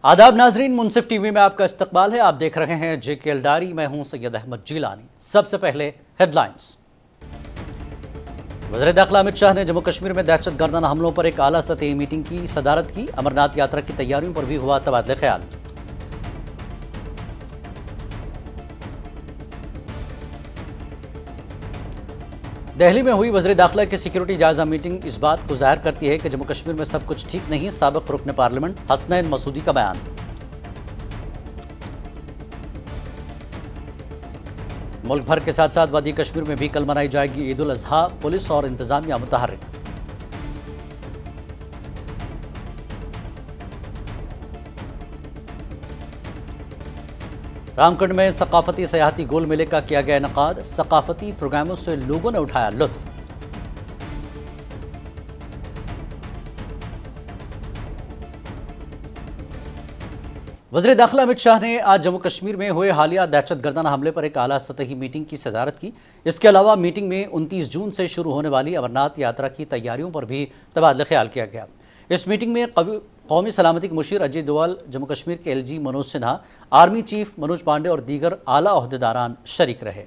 आदाब नाजरीन, मुनसिफ टीवी में आपका इस्तकबाल है। आप देख रहे हैं JKL डायरी। मैं हूं सैयद अहमद जिलानी। सबसे पहले हेडलाइंस। वज़ीर दाखिला अमित शाह ने जम्मू कश्मीर में दहशत गर्दाना हमलों पर एक आला सतही मीटिंग की सदारत की। अमरनाथ यात्रा की तैयारियों पर भी हुआ तबादले ख्याल। दिल्ली में हुई वज़ीर दाखिला की सिक्योरिटी जायजा मीटिंग इस बात को जाहिर करती है कि जम्मू कश्मीर में सब कुछ ठीक नहीं। साबिक रुकन पार्लियामेंट हसनैन मसूदी का बयान। मुल्क भर के साथ साथ वादी कश्मीर में भी कल मनाई जाएगी ईद उल अजहा। पुलिस और इंतजामिया मुतहर्रिक। रामकुंड में सकाफती सयाहती गोल मेले का किया गया इनकाद। सकाफती प्रोग्रामों से लोगों ने उठाया लुत्फ। वज़ीर दाखिला अमित शाह ने आज जम्मू कश्मीर में हुए हालिया दहशत गर्दाना हमले पर एक आला सतही मीटिंग की सदारत की। इसके अलावा मीटिंग में 29 जून से शुरू होने वाली अमरनाथ यात्रा की तैयारियों पर भी तबादला ख्याल किया गया। इस मीटिंग में कौमी सलामती के मुशीर अजीत डोवाल, जम्मू कश्मीर के LG Manoj Sinha, army chief Manoj Pande और दीगर आला ओहदेदारान शरीक रहे।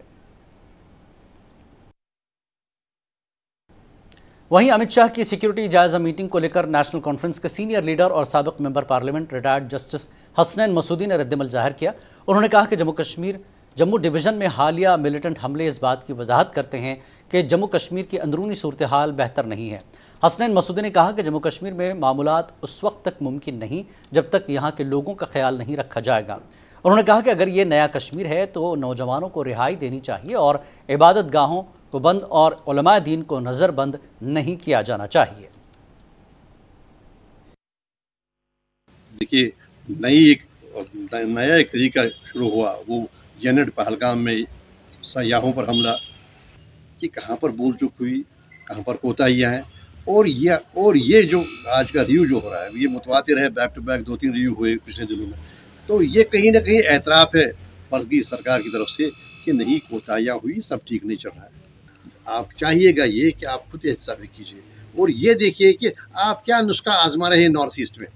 वहीं अमित शाह की सिक्योरिटी जायजा मीटिंग को लेकर नेशनल कॉन्फ्रेंस के सीनियर लीडर और साबिक member parliament retired justice Hasnain Masoodi ने रद्दमल जाहिर किया। उन्होंने कहा कि जम्मू डिवीजन में हालिया मिलिटेंट हमले इस बात की वजाहत करते हैं कि जम्मू कश्मीर की अंदरूनी सूरत हाल बेहतर नहीं है। हसनैन मसूदी ने कहा कि जम्मू कश्मीर में मामूलात उस वक्त तक मुमकिन नहीं जब तक यहाँ के लोगों का ख्याल नहीं रखा जाएगा। उन्होंने कहा कि अगर ये नया कश्मीर है तो नौजवानों को रिहाई देनी चाहिए और इबादत गाहों को बंद और उलमाए दीन को नज़रबंद नहीं किया जाना चाहिए। देखिए, नया एक तरीका शुरू हुआ, वो यूनिट पहलगाम में सयाहों पर हमला कि कहाँ पर भूल चूक हुई, कहाँ पर कोताहियाँ हैं। और ये जो आज का रिव्यू जो हो रहा है, ये मुतवातिर है, बैक टू बैक 2-3 रिव्यू हुए पिछले दिनों में। तो ये कहीं ना कहीं एतराफ़ है फर्जी सरकार की तरफ से कि नहीं, कोताहियाँ हुई, सब ठीक नहीं चल रहा है। आप चाहिएगा ये कि आप खुद एहसास कीजिए और ये देखिए कि आप क्या नुस्खा आजमा रहे हैं नॉर्थ ईस्ट में।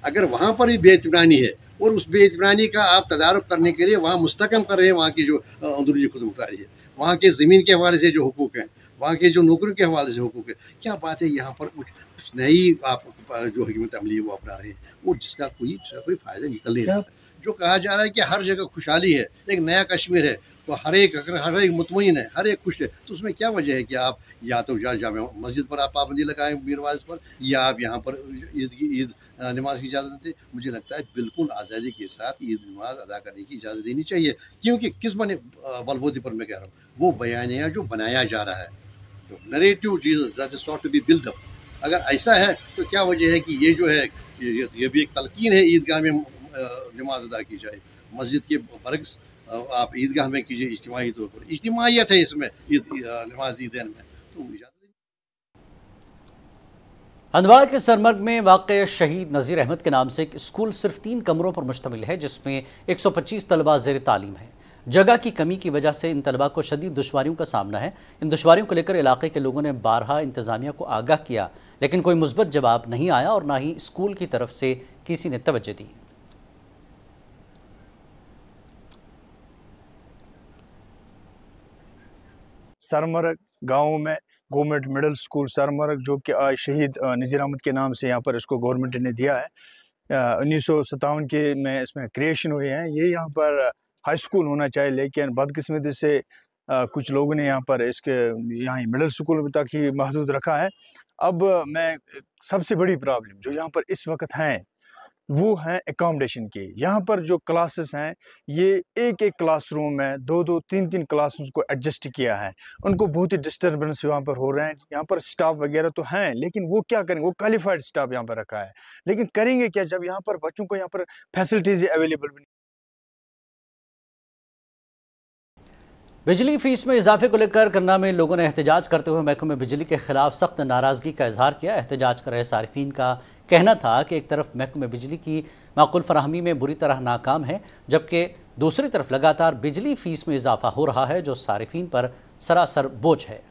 अगर वहाँ पर भी बेइत्मीनानी है और उस बेइत्मीनानी का आप तदारुक करने के लिए वहाँ मुस्तकम कर रहे हैं वहाँ की जो अंदरूनी खुदमुख्तारी है, वहाँ के ज़मीन के हवाले से जो हुकूक हैं, वहाँ के जो नौकरियों के हवाले से हुकूक है, क्या बात है यहाँ पर कुछ नई आप जो हिकमत अमली है वो अपना रहे हैं और जिसका कोई फ़ायदा निकल नहीं रहा। जो कहा जा रहा है कि हर जगह खुशहाली है, एक नया कश्मीर है, तो हर एक मुतमईन है, हर एक खुश है, तो उसमें क्या वजह है कि आप या तो जामे मस्जिद पर आप पाबंदी लगाएं मीरवाज पर, या आप यहाँ पर ईद नमाज की इजाज़त देते। मुझे लगता है बिल्कुल आज़ादी के साथ ईद नमाज अदा करने की इजाज़त देनी चाहिए, क्योंकि किस बलबूते पर मैं कह रहा हूँ, वो बयानिया जो बनाया जा रहा है, जो narrative that is sought to be build up, अगर ऐसा है तो क्या वजह है कि ये जो है ये भी एक तलकीन है ईदगाह में नमाज अदा की जाए, मस्जिद के बरक्स आप ईदगाह में कीजिए। इज्तिमाई तौर पर इज्तिमाइयत है इसमें नमाज ईदैन में, तो हंदवाड़ा के सरमर्ग में वाक़ शहीद नज़ीर अहमद के नाम से एक स्कूल सिर्फ 3 कमरों पर मुश्तमिल है, जिसमें 125 तलबा ज़ेर तालीम है। जगह की कमी की वजह से इन तलबा को शदीद दुश्वारियों का सामना है। इन दुश्वारियों को लेकर इलाके के लोगों ने बारहा इंतज़ामिया को आगाह किया, लेकिन कोई मुस्बत जवाब नहीं आया और ना ही स्कूल की तरफ से किसी ने तवज्जो दी। सरमर्ग गाँव में गवर्नमेंट मिडिल स्कूल सरमर्ग, जो कि आज शहीद नज़ीर अहमद के नाम से यहाँ पर इसको गवर्नमेंट ने दिया है। 1957 के में इसमें क्रिएशन हुए हैं। ये यहाँ पर हाई स्कूल होना चाहिए, लेकिन बदकिस्मती से कुछ लोगों ने यहाँ पर इसके यहाँ मिडिल स्कूल तक ही महदूद रखा है। अब मैं सबसे बड़ी प्रॉब्लम जो यहाँ पर इस वक्त हैं वो है एकोमोडेशन की। यहाँ पर जो क्लासेस हैं, ये एक क्लासरूम में 2-2, 3-3 क्लासेस को एडजस्ट किया है। उनको बहुत ही डिस्टर्बेंस यहाँ पर हो रहे हैं। यहाँ पर स्टाफ वगैरह तो हैं, लेकिन वो क्या करेंगे, वो क्वालिफाइड स्टाफ यहाँ पर रखा है, लेकिन करेंगे क्या जब यहाँ पर बच्चों को यहाँ पर फैसिलिटीज अवेलेबल भी नहीं। बिजली फीस में इजाफे को लेकर करना में लोगों ने एहतजाज करते हुए महकमे बिजली के खिलाफ सख्त नाराजगी का इजहार किया। एहतजाज कर रहे सारिफीन का कहना था कि एक तरफ महकमे बिजली की माकूल फराहमी में बुरी तरह नाकाम है, जबकि दूसरी तरफ लगातार बिजली फीस में इजाफा हो रहा है, जो सारिफीन पर सरासर बोझ है।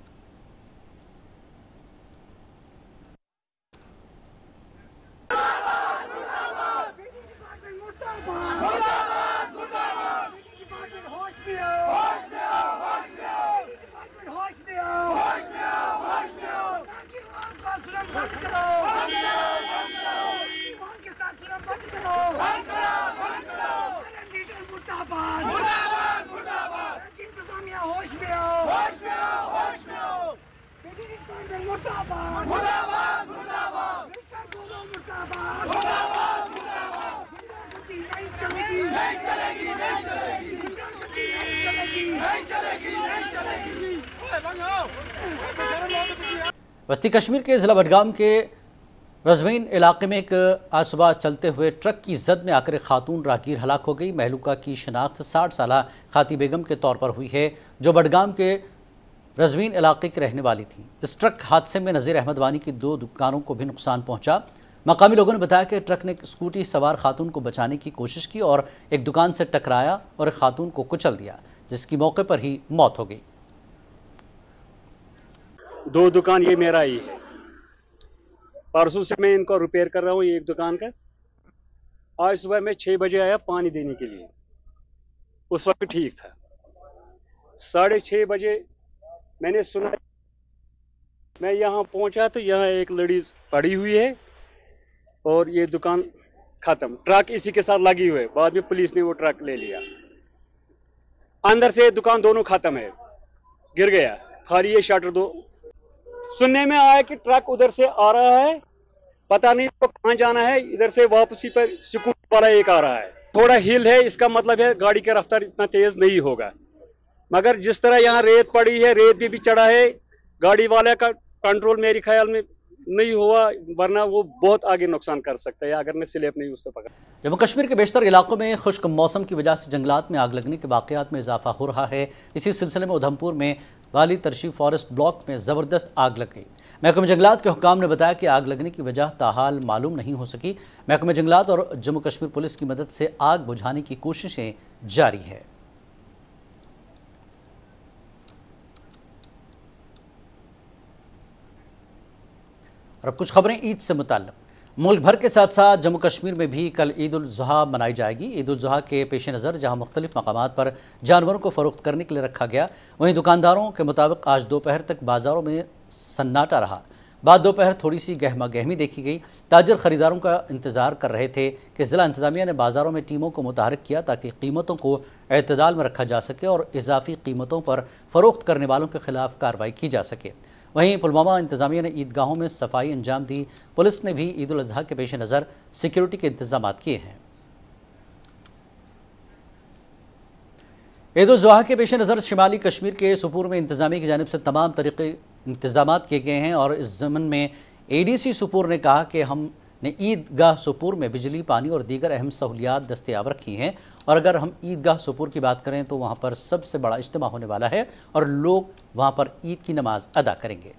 वस्ती कश्मीर के जिला बडगाम के रजवीन इलाके में एक आज सुबह चलते हुए ट्रक की जद में आकर खातून राहगीर हलाक हो गई। महलूका की शनाख्त 60 साला खाती बेगम के तौर पर हुई है, जो बडगाम के रजवीन इलाके की रहने वाली थी। इस ट्रक हादसे में नज़ीर अहमद वानी की 2 दुकानों को भी नुकसान पहुंचा। मकामी लोगों ने बताया कि ट्रक ने स्कूटी सवार खातून को बचाने की कोशिश की और एक दुकान से टकराया और एक खातून को कुचल दिया, जिसकी मौके पर ही मौत हो गई। 2 दुकान ये मेरा ही है। परसों से मैं इनको रिपेयर कर रहा हूँ, ये एक दुकान का। आज सुबह मैं 6 बजे आया पानी देने के लिए, उस वक्त ठीक था। 6:30 बजे मैंने सुना, मैं यहाँ पहुंचा तो यहाँ एक लेडीज पड़ी हुई है और ये दुकान खत्म। ट्रक इसी के साथ लगी हुई है। बाद में पुलिस ने वो ट्रक ले लिया। अंदर से दुकान दोनों खत्म है, गिर गया। खाली ये शटर 2। सुनने में आया कि ट्रक उधर से आ रहा है, पता नहीं तो कहां जाना है। इधर से वापसी पर स्कूटर वाला एक आ रहा है। थोड़ा हिल है, इसका मतलब है गाड़ी का रफ्तार इतना तेज नहीं होगा। मगर जिस तरह यहाँ रेत पड़ी है, रेत भी चढ़ा है, गाड़ी वाले का कंट्रोल मेरे ख्याल में नहीं हुआ, वरना वो बहुत आगे नुकसान कर सकता है अगर मैं स्लिप नहीं उससे पकड़ा। जम्मू कश्मीर के बेशतर इलाकों में खुश्क मौसम की वजह से जंगलात में आग लगने के वाकयात में इजाफा हो रहा है। इसी सिलसिले में उधमपुर में वाली तरशी फॉरेस्ट ब्लॉक में ज़बरदस्त आग लग गई। महकमे जंगलात के हुक्काम ने बताया कि आग लगने की वजह ताहाल मालूम नहीं हो सकी। महकमे जंगलात और जम्मू कश्मीर पुलिस की मदद से आग बुझाने की कोशिशें जारी है। और अब कुछ खबरें ईद से मुताल्लिक़। मुल्क भर के साथ साथ जम्मू कश्मीर में भी कल ईद उल ज़ुहा मनाई जाएगी। ईद उल ज़ुहा के पेश नज़र जहाँ मुख्तलिफ मकामात पर जानवरों को फ़रोख्त करने के लिए रखा गया, वहीं दुकानदारों के मुताबिक आज दोपहर तक बाज़ारों में सन्नाटा रहा। बाद दोपहर थोड़ी सी गहमा गहमी देखी गई। ताजर ख़रीदारों का इंतज़ार कर रहे थे कि ज़िला इंतज़ामिया ने बाज़ारों में टीमों को मुतहर्रिक किया ताकि कीमतों को एतदाल में रखा जा सके और इजाफी कीमतों पर फ़रोख्त करने वालों के खिलाफ कार्रवाई की जा सके। वहीं पुलवामा इंतज़ामिया ने ईदगाहों में सफाई अंजाम दी। पुलिस ने भी ईद उल अज़हा के पेश नज़र सिक्योरिटी के इंतजाम किए हैं। ईद उल ज़ुहा के पेश नज़र शिमाली कश्मीर के सुपूर में इंतज़ामिया की जानिब से तमाम तरीके इंतजाम किए गए हैं और इस ज़मन में ADC सुपूर ने कहा कि हमने ईदगाह सुपूर में बिजली, पानी और दीगर अहम सहूलियात दस्तयाब रखी हैं और अगर हम ईदगाह सुपूर की बात करें तो वहाँ पर सबसे बड़ा इज्तिमा होने वाला है और लोग वहाँ पर ईद की नमाज अदा करेंगे।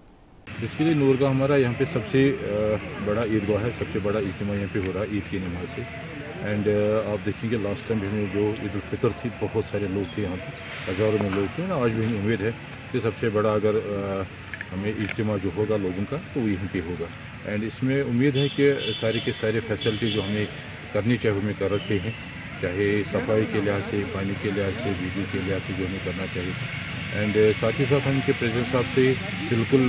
इसके लिए नूरगाह हमारा यहाँ पे सबसे बड़ा ईदगाह है, सबसे बड़ा इज्तिमा यहाँ पे हो रहा है ईद की नमाज से। एंड आप देखेंगे लास्ट टाइम भी हमें जो ईद उल फितर थी, बहुत सारे लोग थे यहाँ पे, हज़ारों में लोग थे ना। आज भी हमें उम्मीद है कि सबसे बड़ा अगर हमें इज्तिमा जो होगा लोगों का तो वो यहीं पे होगा। एंड इसमें उम्मीद है कि सारे के सारे फैसिलिटी जो हमें करनी चाहिए हमें कर रखे हैं, चाहे सफाई के लिहाज से, पानी के लिहाज से, बिजली के लिहाज से जो हमें करना चाहिए। एंड साथ ही साथ हम इनके प्रेसिडेंट साहब से बिल्कुल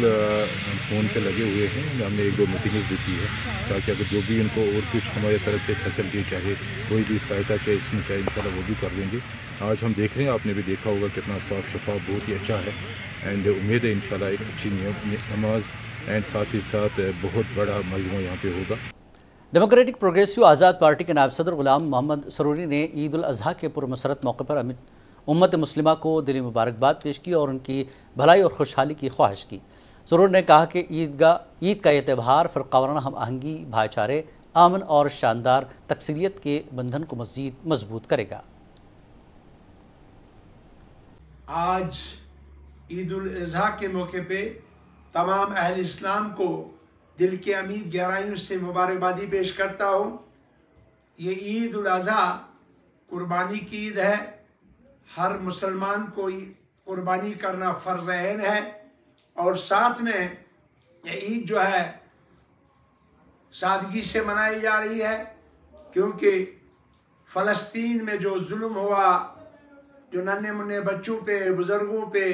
फ़ोन पे लगे हुए हैं। हमने 1-2 मीटिंग्स भी की है ताकि अगर जो भी उनको और कुछ हमारे तरफ से फैसिलिटी चाहे, कोई भी सहायता चाहे, इसमें चाहे, इंशाल्लाह वो भी कर देंगे। आज हम देख रहे हैं, आपने भी देखा होगा कितना साफ़ शफाफ बहुत ही अच्छा है। एंड उम्मीद है इंशाल्लाह एक अच्छी नमाज एंड साथ ही साथ बहुत बड़ा मजमू यहाँ पे होगा। डेमोक्रेटिक प्रोग्रेसिव आज़ाद पार्टी के नायब सदर गुलाम मोहम्मद सरूरी ने ईद उल अज़हा के पुरमसरत मौके पर उम्मत मुस्लिमा को दिली मुबारकबाद पेश की और उनकी भलाई और खुशहाली की ख्वाहिश की। सरूर ने कहा कि ईद का यह त्यौहार फ़िरक़ावाराना हम आहंगी, भाईचारे, अमन और शानदार तकसीरियत के बंधन को मज़ीद मजबूत करेगा। आज ईद उल अज़हा के मौके पे तमाम अहल इस्लाम को दिल के अमीर गहराइयों से मुबारकबादी पेश करता हूँ। ये ईद उल अज़हा कुर्बानी की ईद है। हर मुसलमान को कुर्बानी करना फ़र्ज़ ऐन है और साथ में ये ईद जो है सादगी से मनाई जा रही है, क्योंकि फ़लस्तीन में जो जुल्म हुआ, जो नन्हे मुन्ने बच्चों पे, बुज़ुर्गों पे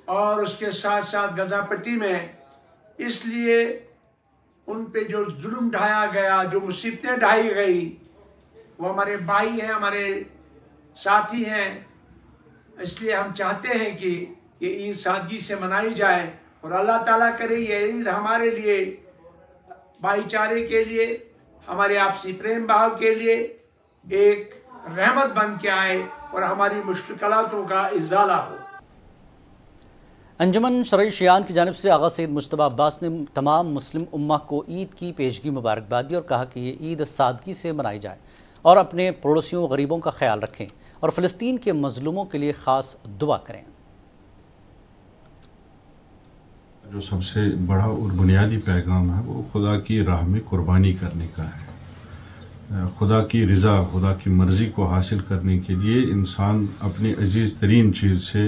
और उसके साथ साथ गजा पट्टी में, इसलिए उन पे जो जुल्म ढाया गया, जो मुसीबतें ढाई गई, वो हमारे भाई हैं, हमारे साथी हैं। इसलिए हम चाहते हैं कि ये ईद सादगी से मनाई जाए और अल्लाह ताला करे ये ईद हमारे लिए भाईचारे के लिए, हमारे आपसी प्रेम भाव के लिए एक रहमत बन के आए और हमारी मुश्किलातों का इज़ाला हो। अंजुमन शरई शियान की जानिब से आगा सैयद मुश्तबा अब्बास ने तमाम मुस्लिम उम्मा को ईद की पेशगी मुबारकबाद दी और कहा कि ये ईद सादगी से मनाई जाए और अपने पड़ोसियों गरीबों का ख्याल रखें और फ़लस्तीन के मजलूमों के लिए ख़ास दुआ करें। जो सबसे बड़ा और बुनियादी पैगाम है वो खुदा की राह में कुर्बानी करने का है। खुदा की रज़ा, खुदा की मर्ज़ी को हासिल करने के लिए इंसान अपनी अजीज़ तरीन चीज़ से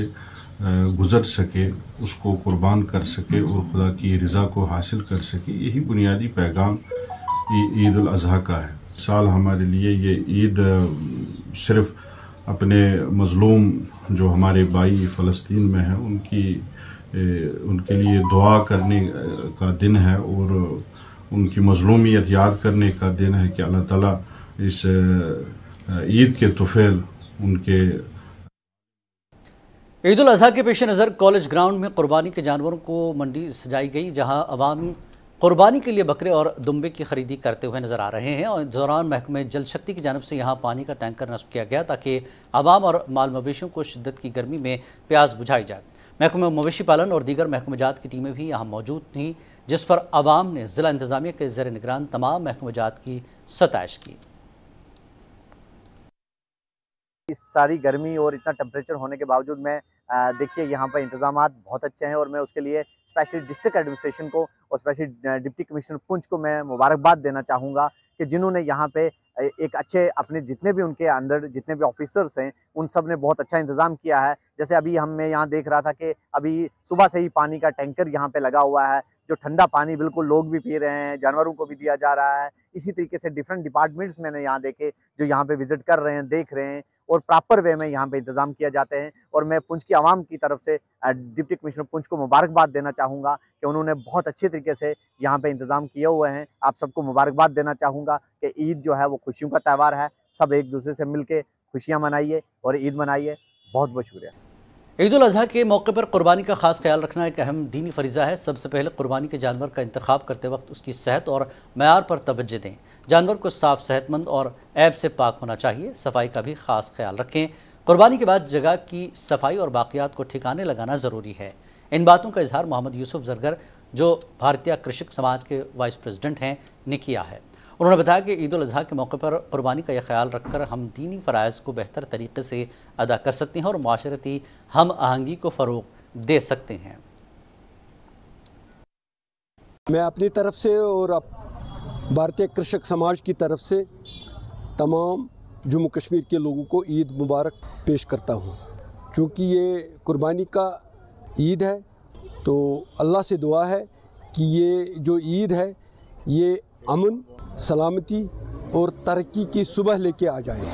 गुज़र सके, उसको कुर्बान कर सके और खुदा की रज़ा को हासिल कर सके। यही बुनियादी पैगाम ईद उल अज़हा का है। साल हमारे लिए ये ईद सिर्फ़ अपने मज़लूम जो हमारे भाई फ़लस्तीन में हैं उनके लिए दुआ करने का दिन है और उनकी मज़लूमियत याद करने का दिन है कि अल्लाह ताला इस ईद के तुफ़ैल उनके। ईद उल अज़हा के पेश नज़र कॉलेज ग्राउंड में कुर्बानी के जानवरों को मंडी सजाई गई, जहां अवाम कुर्बानी के लिए बकरे और दुम्बे की खरीदी करते हुए नजर आ रहे हैं। और इस दौरान महकमे जल शक्ति की जानिब से यहां पानी का टैंकर नस्ब किया गया ताकि अवाम और माल मवेशियों को शिद्दत की गर्मी में प्यास बुझाई जाए। महकमे मवेशी पालन और दीगर महकमेजात की टीमें भी यहाँ मौजूद थीं, जिस पर अवाम ने ज़िला इंतज़ामिया के ज़ेर निगरान तमाम महकमेजात की सताइश की। इस सारी गर्मी और इतना टेम्परेचर होने के बावजूद मैं देखिए यहाँ पर इंतजामात बहुत अच्छे हैं और मैं उसके लिए स्पेशली डिस्ट्रिक्ट एडमिनिस्ट्रेशन को और स्पेशली डिप्टी कमिश्नर पुंछ को मैं मुबारकबाद देना चाहूँगा कि जिन्होंने यहाँ पे एक अच्छे अपने जितने भी उनके अंदर जितने भी ऑफिसर्स हैं उन सब ने बहुत अच्छा इंतज़ाम किया है। जैसे अभी मैं यहाँ देख रहा था कि अभी सुबह से ही पानी का टैंकर यहाँ पे लगा हुआ है, जो ठंडा पानी बिल्कुल लोग भी पी रहे हैं, जानवरों को भी दिया जा रहा है। इसी तरीके से डिफरेंट डिपार्टमेंट्स मैंने यहाँ देखे जो यहाँ पे विजिट कर रहे हैं, देख रहे हैं और प्रॉपर वे में यहाँ पे इंतजाम किया जाते हैं। और मैं पुंछ की आवाम की तरफ से डिप्टी कमिश्नर पुंछ को मुबारकबाद देना चाहूँगा कि उन्होंने बहुत अच्छे तरीके से यहाँ पे इंतजाम किए हुए हैं। आप सबको मुबारकबाद देना चाहूँगा कि ईद जो है वो खुशियों का त्यौहार है, सब एक दूसरे से मिलके खुशियाँ मनाइए और ईद मनाइए। बहुत बहुत शुक्रिया। ईद उल अज़हा के मौके पर कुर्बानी का खास ख्याल रखना एक अहम दीनी फरीज़ा है। सबसे पहले कुर्बानी के जानवर का इंतखाब करते वक्त उसकी सेहत और मयार पर तवज्जो दें। जानवर को साफ, सेहतमंद और ऐब से पाक होना चाहिए। सफाई का भी खास ख्याल रखें। कुर्बानी के बाद जगह की सफाई और बाक़ियात को ठिकाने लगाना ज़रूरी है। इन बातों का इजहार मोहम्मद यूसुफ ज़रगर, जो भारतीय कृषक समाज के वाइस प्रेसिडेंट हैं, ने किया है। उन्होंने बताया कि ईद उल अज़हा के मौके पर कुर्बानी का यह ख्याल रखकर हम दीनी फ़राइज़ को बेहतर तरीके से अदा कर सकते हैं और माशरती हम आहंगी को फ़रोग़ दे सकते हैं। मैं अपनी तरफ से और भारतीय कृषक समाज की तरफ से तमाम जम्मू कश्मीर के लोगों को ईद मुबारक पेश करता हूँ। चूँकि ये कुर्बानी का ईद है तो अल्लाह से दुआ है कि ये जो ईद है ये अमन, सलामती और तरक्की की सुबह लेके आ जाए।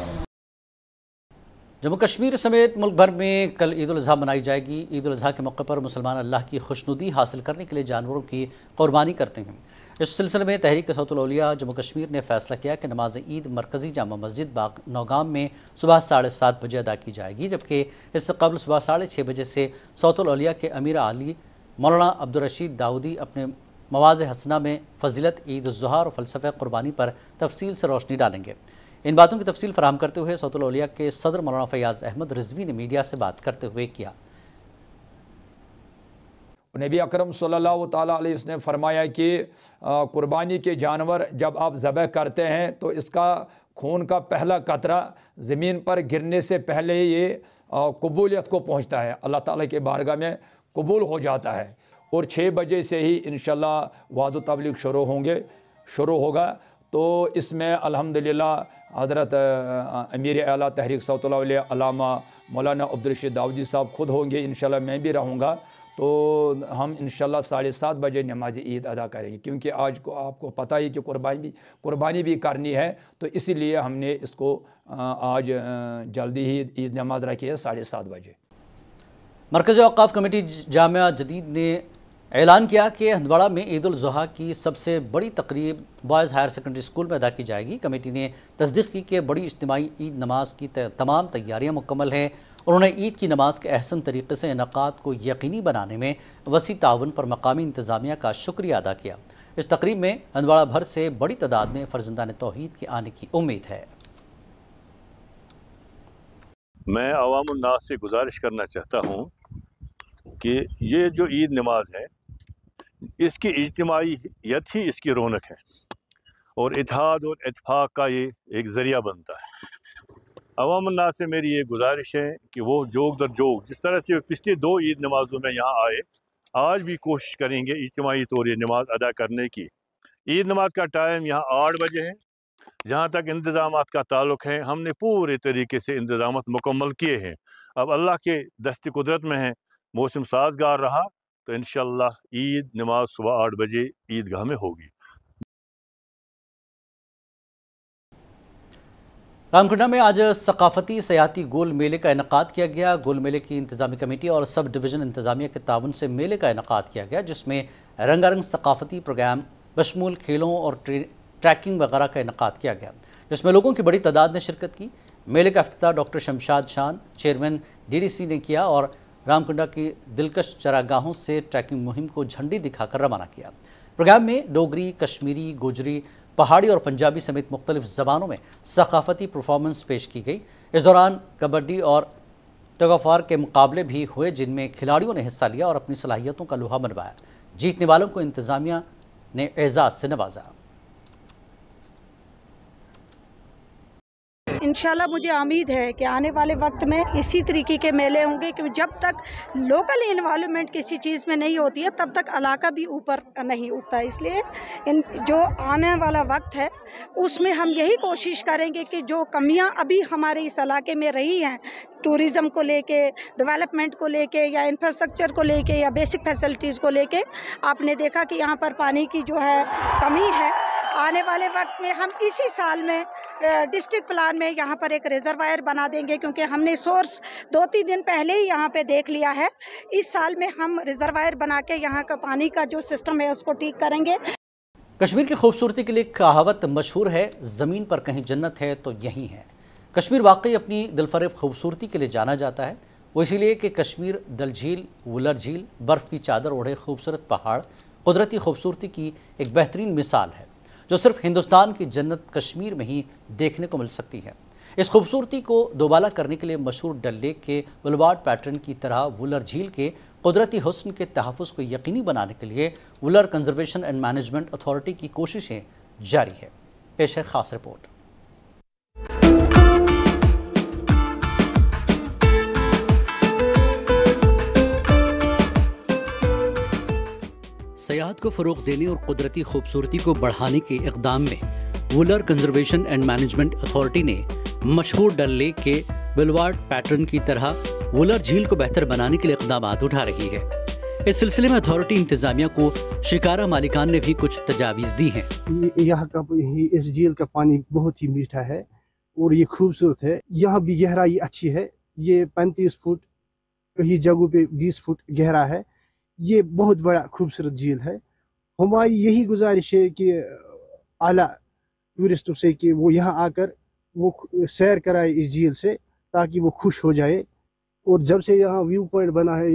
जम्मू कश्मीर समेत मुल्क भर में कल ईद उल अज़हा मनाई जाएगी। ईद उल अज़हा के मौके पर मुसलमान अल्लाह की खुशनुदी हासिल करने के लिए जानवरों की कुर्बानी करते हैं। इस सिलसिले में तहरीक सौतुल औलिया जम्मू कश्मीर ने फैसला किया कि नमाज ईद मरकज़ी जामा मस्जिद बाग नौगाम में सुबह 7:30 बजे अदा की जाएगी, जबकि इससे कबल सुबह 6:30 बजे से सौतुल औलिया के अमीर आली मौलाना अब्दुल रशीद दाऊदी अपने मवाज़ हसना में फ़जीलत ईद उज़ ज़ुहा और फ़लसफ़े कुर्बानी पर तफसील से रोशनी डालेंगे। इन बातों की तफसील फराहम करते हुए सौतुल औलिया के सदर मौलाना फ़याज़ अहमद रिजवी ने मीडिया से बात करते हुए किया। नबी अकरम सल्लल्लाहु ताला अलैहि वसल्लम ने फरमाया कि कुर्बानी के जानवर जब आप ज़बह करते हैं तो इसका खून का पहला कतरा ज़मीन पर गिरने से पहले ये कबूलियत को पहुँचता है, अल्लाह ताला के बारगाह में कबूल हो जाता है। और 6 बजे से ही इंशाल्लाह वाज़ तबलीग शुरू होगा। तो इसमें अल्हम्दुलिल्लाह हज़रत अमीर आला तहरीक सौतुल औलिया अल्लामा मौलाना अब्दुल रशीद दाऊदी साहब खुद होंगे, इंशाल्लाह मैं भी रहूँगा। तो हम इंशाल्लाह 7:30 बजे नमाज ईद अदा करेंगे, क्योंकि आज को आपको पता ही कि कुर्बानी भी करनी है, तो इसीलिए हमने इसको आज जल्दी ही ईद नमाज रखी है 7:30 बजे। मरकज़ी औक़ाफ़ कमेटी जामिया जदीद ने ऐलान किया कि हंदवाड़ा में ईद उल ज़ुहा की सबसे बड़ी तकरीब बॉयज़ हायर सेकेंडरी स्कूल में अदा की जाएगी। कमेटी ने तस्दीक की कि बड़ी इज्तिमाई ईद नमाज की तमाम तैयारियां मुकम्मल हैं। उन्होंने ईद की नमाज के अहसन तरीके से इनेकाद को यकीनी बनाने में वसी ताउन पर मकामी इंतज़ामिया का शुक्रिया अदा किया। इस तकरीब में हंदवाड़ा भर से बड़ी तादाद में फर्जंदान तौहीद के आने की उम्मीद है। मैं अवामुन नास से गुजारिश करना चाहता हूँ कि ये जो ईद नमाज है, इसकी इज्तिमाईयत ही इसकी रौनक है और इत्तेहाद और इत्तेफाक का ये एक ज़रिया बनता है। अवामुन नास से मेरी ये गुजारिश है कि वो जोग दर जोग जिस तरह से पिछली 2 ईद नमाजों में यहाँ आए, आज भी कोशिश करेंगे इज्तिमाई तौर ये नमाज अदा करने की। ईद नमाज का टाइम यहाँ 8 बजे है। जहाँ तक इंतज़ामात का ताल्लुक़ है, हमने पूरे तरीके से इंतज़ामात मुकम्मल किए हैं। अब अल्लाह के दस्ते कुदरत में है, मौसम साजगार रहा तो इंशाअल्लाह ईद नमाज सुबह 8 बजे ईदगाह में होगी। रामकुंडा में आज सकाफती सयाहती गोल मेले का इनेकाद किया गया। गोल मेले की इंतजामी कमेटी और सब डिवीज़न इंतजामिया के ताउन से मेले का इनेकाद किया गया, जिसमें रंगारंग सकाफती प्रोग्राम बशमूल खेलों और ट्रैकिंग वगैरह का इनेकाद किया गया, जिसमें लोगों की बड़ी तादाद ने शिरकत की। मेले का इफ्तिताह डॉक्टर शमशाद शान चेयरमैन DDC ने किया और रामकुंडा की दिलकश चरागाहों से ट्रैकिंग मुहिम को झंडी दिखाकर रवाना किया। प्रोग्राम में डोगरी, कश्मीरी, गोजरी, पहाड़ी और पंजाबी समेत मुख्तलिफ ज़बानों में सकाफती परफॉर्मेंस पेश की गई। इस दौरान कबड्डी और टग ऑफ वार के मुकाबले भी हुए, जिनमें खिलाड़ियों ने हिस्सा लिया और अपनी सलाहियतों का लोहा मनवाया। जीतने वालों को इंतज़ामिया ने एजाज़ से नवाजा। इंशाल्लाह मुझे उम्मीद है कि आने वाले वक्त में इसी तरीके के मेले होंगे, क्योंकि जब तक लोकल इन्वॉल्वमेंट किसी चीज़ में नहीं होती है तब तक इलाका भी ऊपर नहीं उठता। इसलिए जो आने वाला वक्त है उसमें हम यही कोशिश करेंगे कि जो कमियां अभी हमारे इस इलाके में रही हैं, टूरिज़म को लेके, डेवलपमेंट को लेके या इंफ्रास्ट्रक्चर को लेके या बेसिक फैसिलिटीज़ को लेके, आपने देखा कि यहाँ पर पानी की जो है कमी है। आने वाले वक्त में हम इसी साल में डिस्ट्रिक्ट प्लान में यहाँ पर एक रिजर्वायर बना देंगे, क्योंकि हमने सोर्स 2-3 दिन पहले ही यहाँ पे देख लिया है। इस साल में हम रिजर्वायर बना के यहाँ का पानी का जो सिस्टम है उसको ठीक करेंगे। कश्मीर की खूबसूरती के लिए कहावत मशहूर है, ज़मीन पर कहीं जन्नत है तो यहीं है। कश्मीर वाकई अपनी दिलफरेब खूबसूरती के लिए जाना जाता है। वो इसीलिए कि कश्मीर डल झील, वुलर झील, बर्फ़ की चादर ओढ़े खूबसूरत पहाड़ कुदरती खूबसूरती की एक बेहतरीन मिसाल है, जो सिर्फ हिंदुस्तान की जन्नत कश्मीर में ही देखने को मिल सकती है। इस खूबसूरती को दोबाला करने के लिए मशहूर डल लेक के बुलवार्ड पैटर्न की तरह वुलर झील के कुदरती हुस्न के तहफ़्फ़ुज़ को यकीनी बनाने के लिए Wular conservation and management authority की कोशिशें जारी है। पेश है खास रिपोर्ट। सयाहत को फ़रोग़ देने और कुदरती खूबसूरती को बढ़ाने के इक़दाम में Wular conservation and management authority ने मशहूर डल लेक के बुलवार्ड पैटर्न की तरह वुलर झील को बेहतर बनाने के लिए इक़दाम उठा रही है। इस सिलसिले में अथॉरिटी इंतजामिया को शिकारा मालिकान ने भी कुछ तजावीज़ दी हैं। यहाँ का इस झील का पानी बहुत ही मीठा है और ये खूबसूरत है। यहाँ भी गहराई अच्छी है। ये 35 फुट, कहीं जगहों पे 20 फुट गहरा है। ये बहुत बड़ा खूबसूरत झील है। हमारी यही गुजारिश है कि आला टूरिस्टों से कि वो यहाँ आकर वो सैर कराए इस झील से, ताकि वो खुश हो जाए। और जब से यहाँ व्यू पॉइंट बना है,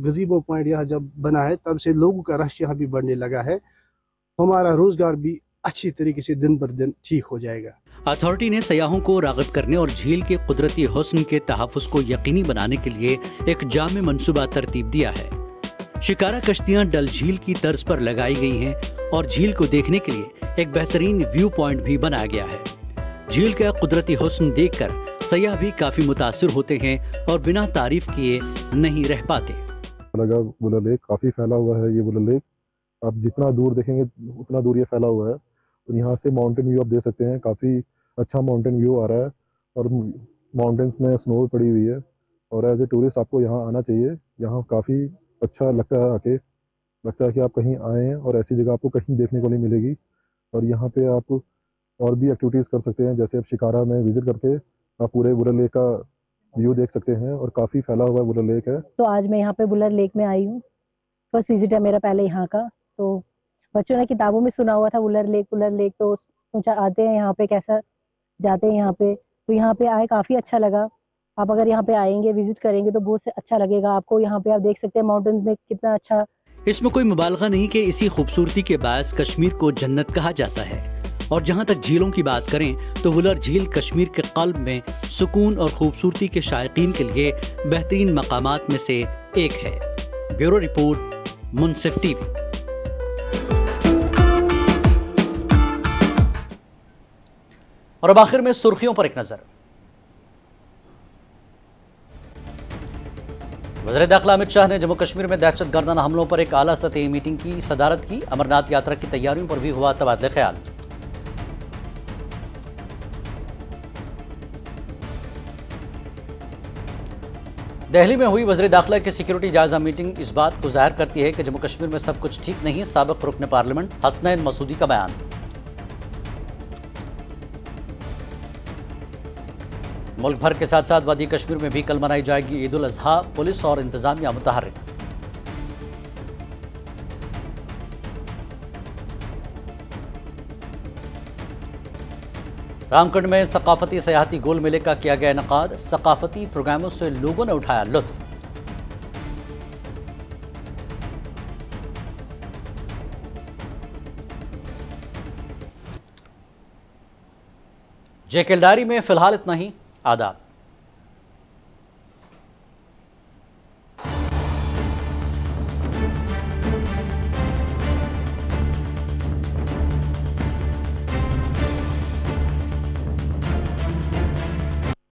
गजीबो पॉइंट यहाँ जब बना है, तब से लोगों का रश यहाँ भी बढ़ने लगा है। हमारा रोजगार भी अच्छी तरीके से दिन पर दिन ठीक हो जाएगा। अथॉरिटी ने सयाहों को राग़िब करने और झील के कुदरती हुस्न के तहफ़्फ़ुज़ को यकीनी बनाने के लिए एक जामे मंसूबा तरतीब दिया है। शिकारा कश्तियां डल झील की तर्ज पर लगाई गई हैं और झील को देखने के लिए एक बेहतरीन व्यू पॉइंट भी बनाया गया है। झील का कुदरती हुस्न देखकर सयाह भी काफी मुतासिर होते हैं और बिना तारीफ किए नहीं रह पाते। वुलर लेक काफी फैला हुआ है। ये वुलर लेक आप जितना दूर देखेंगे उतना दूर ये फैला हुआ है। और यहाँ से माउंटेन व्यू आप देख सकते हैं, काफी अच्छा माउंटेन व्यू आ रहा है और माउंटेन्स में स्नो पड़ी हुई है। और एज ए टूरिस्ट आपको यहाँ आना चाहिए। यहाँ काफी अच्छा लगता है आके, लगता है कि आप कहीं आए हैं और ऐसी जगह आपको कहीं देखने को नहीं मिलेगी। और यहाँ पे आप और भी एक्टिविटीज़ कर सकते हैं, जैसे आप शिकारा में विजिट करके आप पूरे वुलर लेक का व्यू देख सकते हैं और काफ़ी फैला हुआ वुलर लेक है। तो आज मैं यहाँ पे वुलर लेक में आई हूँ फर्स्ट विजिट है मेरा पहले यहाँ का। तो बच्चों ने किताबों में सुना हुआ था वुलर लेक, तो सोचा आते हैं यहाँ पे, कैसा जाते हैं यहाँ पे। तो यहाँ पे आए, काफ़ी अच्छा लगा। आप अगर यहाँ पे आएंगे, विजिट करेंगे तो बहुत अच्छा लगेगा आपको। यहाँ पे आप देख सकते हैं माउंटेन्स में कितना अच्छा। इसमें कोई मुबालगा नहीं कि इसी खूबसूरती के बायस कश्मीर को जन्नत कहा जाता है। और जहाँ तक झीलों की बात करें तो वुलर झील कश्मीर के क़ल्ब में सुकून और खूबसूरती के शायकीन के लिए बेहतरीन मकामात में से एक है। ब्यूरो रिपोर्ट, मुनसिफ टीवी। और अब आखिर में सुर्खियों पर एक नजर। वज़ीर दाखिला अमित शाह ने जम्मू कश्मीर में दहशत गर्दाना हमलों पर एक आला सतही मीटिंग की सदारत की। अमरनाथ यात्रा की तैयारियों पर भी हुआ तबादला ख्याल। दिल्ली में हुई वज़ीर दाखिला की सिक्योरिटी जायजा मीटिंग इस बात को जाहिर करती है कि जम्मू कश्मीर में सब कुछ ठीक नहीं। साबिक रुकन पार्लियामेंट हसनैन मसूदी का बयान। मुल्क भर के साथ साथ वादी कश्मीर में भी कल मनाई जाएगी ईद उल अजहा। पुलिस और इंतजामिया मुतहर्रिक। रामकुंड में सकाफती सयाहती गोल मेले का किया गया इनकाद। सकाफती प्रोग्रामों से लोगों ने उठाया लुत्फ। जेकेल डायरी में फिलहाल इतना ही। आदाब।